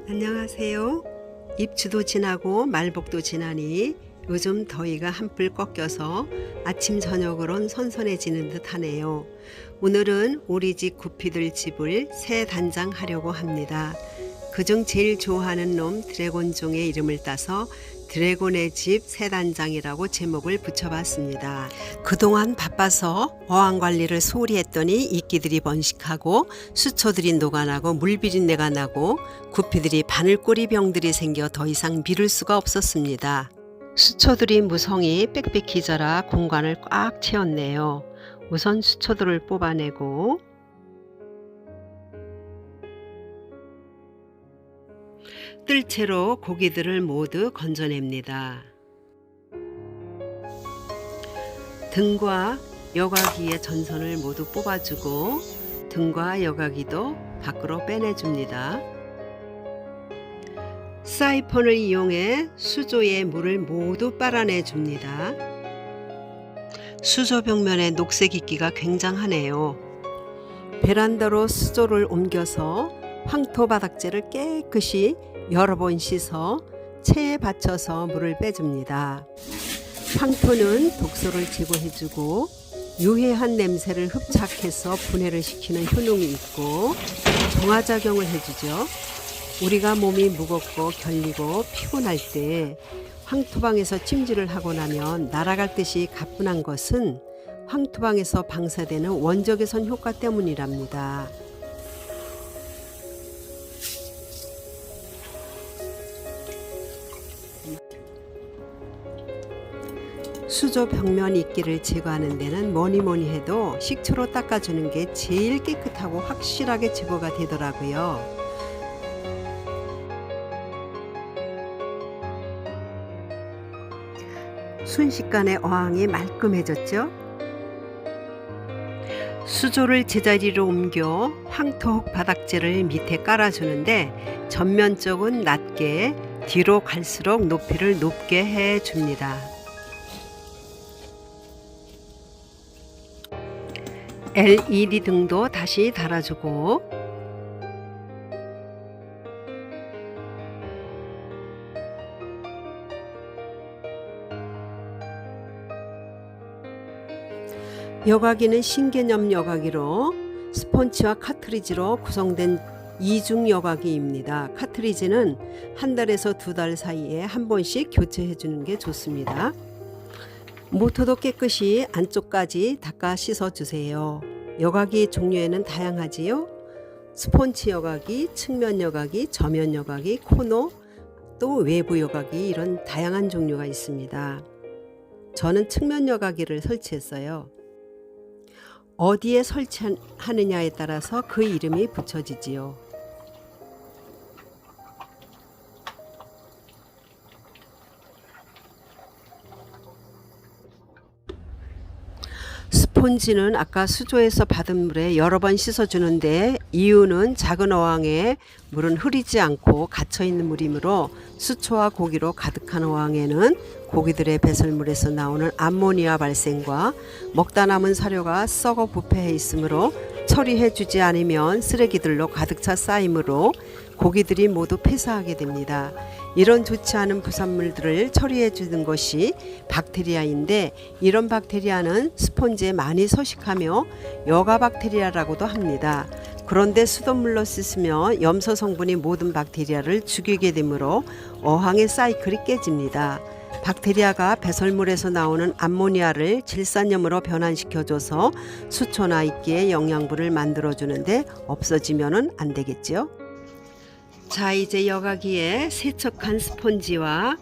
안녕하세요. 입추도 지나고 말복도 지나니 요즘 더위가 한풀 꺾여서 아침 저녁으론 선선해지는 듯 하네요. 오늘은 우리 집 구피들 집을 새 단장하려고 합니다. 그중 제일 좋아하는 놈 드래곤종의 이름을 따서 드래곤의 집 새 단장이라고 제목을 붙여봤습니다. 그동안 바빠서 어항관리를 소홀히 했더니 이끼들이 번식하고 수초들이 녹아나고 물비린내가 나고 구피들이 바늘꼬리병들이 생겨 더 이상 미룰 수가 없었습니다. 수초들이 무성이 빽빽히 자라 공간을 꽉 채웠네요. 우선 수초들을 뽑아내고 뜰채로 고기들을 모두 건져냅니다. 등과 여과기의 전선을 모두 뽑아주고 등과 여과기도 밖으로 빼내줍니다. 사이펀을 이용해 수조의 물을 모두 빨아내줍니다. 수조 벽면에 녹색 이끼가 굉장하네요. 베란다로 수조를 옮겨서 황토 바닥재를 깨끗이 여러 번 씻어 체에 받쳐서 물을 빼줍니다. 황토는 독소를 제거해주고 유해한 냄새를 흡착해서 분해를 시키는 효능이 있고 정화작용을 해주죠. 우리가 몸이 무겁고 결리고 피곤할 때 황토방에서 찜질을 하고 나면 날아갈 듯이 가뿐한 것은 황토방에서 방사되는 원적외선 효과 때문이랍니다. 수조 벽면 이끼를 제거하는 데는 뭐니 해도 식초로 닦아주는 게 제일 깨끗하고 확실하게 제거가 되더라고요. 순식간에 어항이 말끔해졌죠. 수조를 제자리로 옮겨 황토 바닥재를 밑에 깔아주는데 전면 쪽은 낮게, 뒤로 갈수록 높이를 높게 해줍니다. LED 등도 다시 달아주고 여과기는 신개념 여과기로 스펀지와 카트리지로 구성된 이중 여과기입니다. 카트리지는 한 달에서 두 달 사이에 한 번씩 교체해 주는 게 좋습니다. 모터도 깨끗이 안쪽까지 닦아 씻어 주세요. 여과기 종류에는 다양하지요. 스폰지 여과기, 측면 여과기, 저면 여과기, 코너, 또 외부 여과기 이런 다양한 종류가 있습니다. 저는 측면 여과기를 설치했어요. 어디에 설치하느냐에 따라서 그 이름이 붙여지지요. 스폰지는 아까 수조에서 받은 물에 여러 번 씻어주는데 이유는 작은 어항에 물은 흐리지 않고 갇혀있는 물이므로 수초와 고기로 가득한 어항에는 고기들의 배설물에서 나오는 암모니아 발생과 먹다 남은 사료가 썩어 부패해 있으므로 처리해주지 않으면 쓰레기들로 가득 차 쌓이므로 고기들이 모두 폐사하게 됩니다. 이런 좋지 않은 부산물들을 처리해 주는 것이 박테리아인데 이런 박테리아는 스폰지에 많이 서식하며 여가 박테리아라고도 합니다. 그런데 수돗물로 씻으며 염소 성분이 모든 박테리아를 죽이게 되므로 어항의 사이클이 깨집니다. 박테리아가 배설물에서 나오는 암모니아를 질산염으로 변환시켜줘서 수초나 이끼의 영양분을 만들어주는데 없어지면은 안 되겠죠. 자, 이제 여과기에 세척한 스폰지와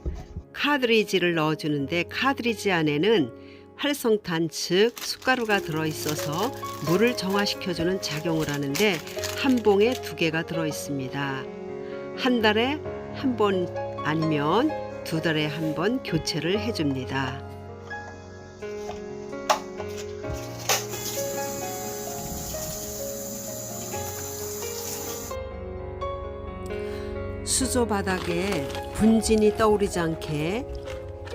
카트리지를 넣어주는데 카트리지 안에는 활성탄 즉 숟가루가 들어있어서 물을 정화시켜주는 작용을 하는데 한 봉에 2개가 들어있습니다. 한 달에 한 번 아니면 2달에 한 번 교체를 해줍니다. 수조 바닥에 분진이 떠오르지 않게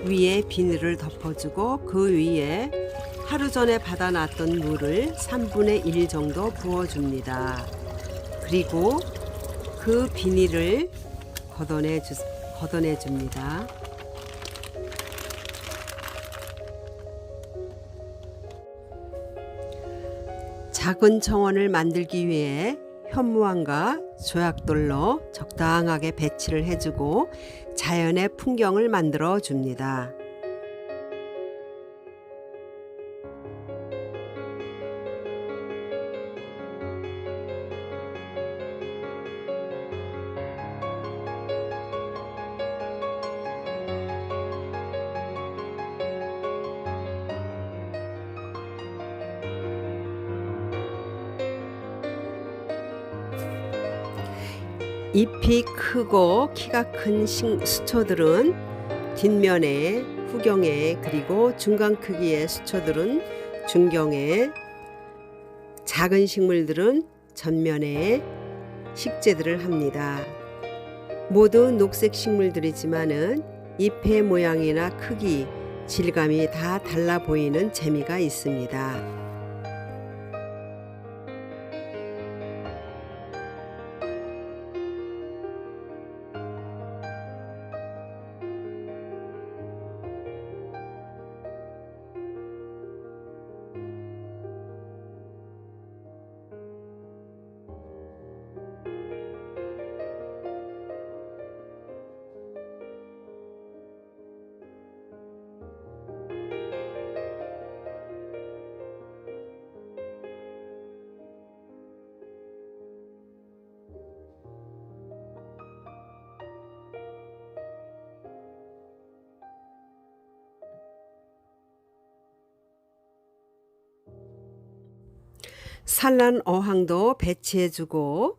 위에 비닐을 덮어주고 그 위에 하루 전에 받아놨던 물을 3분의 1 정도 부어줍니다. 그리고 그 비닐을 걷어내 줍니다. 작은 정원을 만들기 위해 현무암과 조약돌로 적당하게 배치를 해주고 자연의 풍경을 만들어 줍니다. 잎이 크고 키가 큰 수초들은 뒷면에, 후경에, 그리고 중간 크기의 수초들은 중경에, 작은 식물들은 전면에 식재들을 합니다. 모두 녹색 식물들이지만은 잎의 모양이나 크기, 질감이 다 달라 보이는 재미가 있습니다. 산란 어항도 배치해주고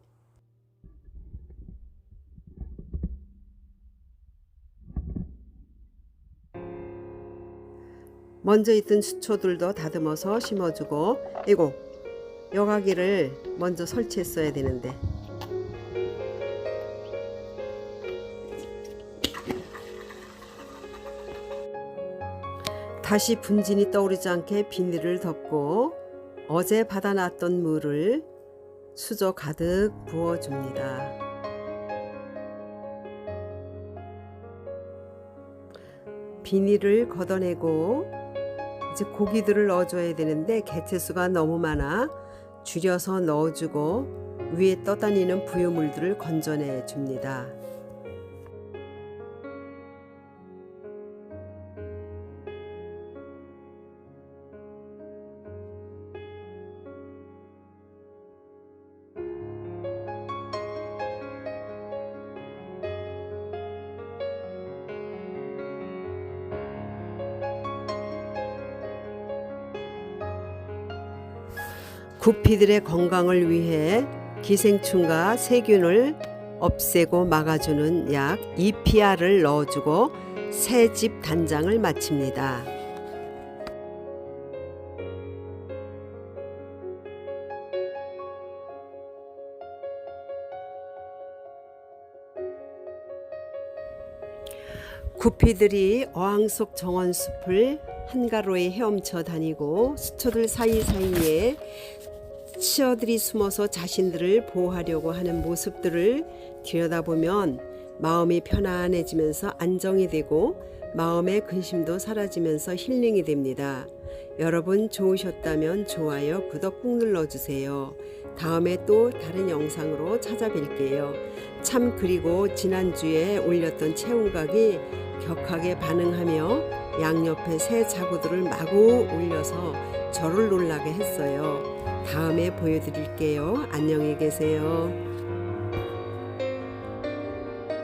먼저 있던 수초들도 다듬어서 심어주고, 이거 여과기를 먼저 설치했어야 되는데 다시 분진이 떠오르지 않게 비닐을 덮고 어제 받아놨던 물을 수저 가득 부어줍니다. 비닐을 걷어내고 이제 고기들을 넣어줘야 되는데 개체수가 너무 많아 줄여서 넣어주고 위에 떠다니는 부유물들을 건져내 줍니다. 구피들의 건강을 위해 기생충과 세균을 없애고 막아주는 약 EPR을 넣어주고 새집 단장을 마칩니다. 구피들이 어항 속 정원숲을 한가로이 헤엄쳐 다니고 수초들 사이사이에 치어들이 숨어서 자신들을 보호하려고 하는 모습들을 들여다보면 마음이 편안해지면서 안정이 되고 마음의 근심도 사라지면서 힐링이 됩니다. 여러분 좋으셨다면 좋아요, 구독 꾹 눌러주세요. 다음에 또 다른 영상으로 찾아뵐게요. 참, 그리고 지난주에 올렸던 체온각이 격하게 반응하며 양옆에 새 자구들을 마구 올려서 저를 놀라게 했어요. 다음에 보여드릴게요. 안녕히 계세요.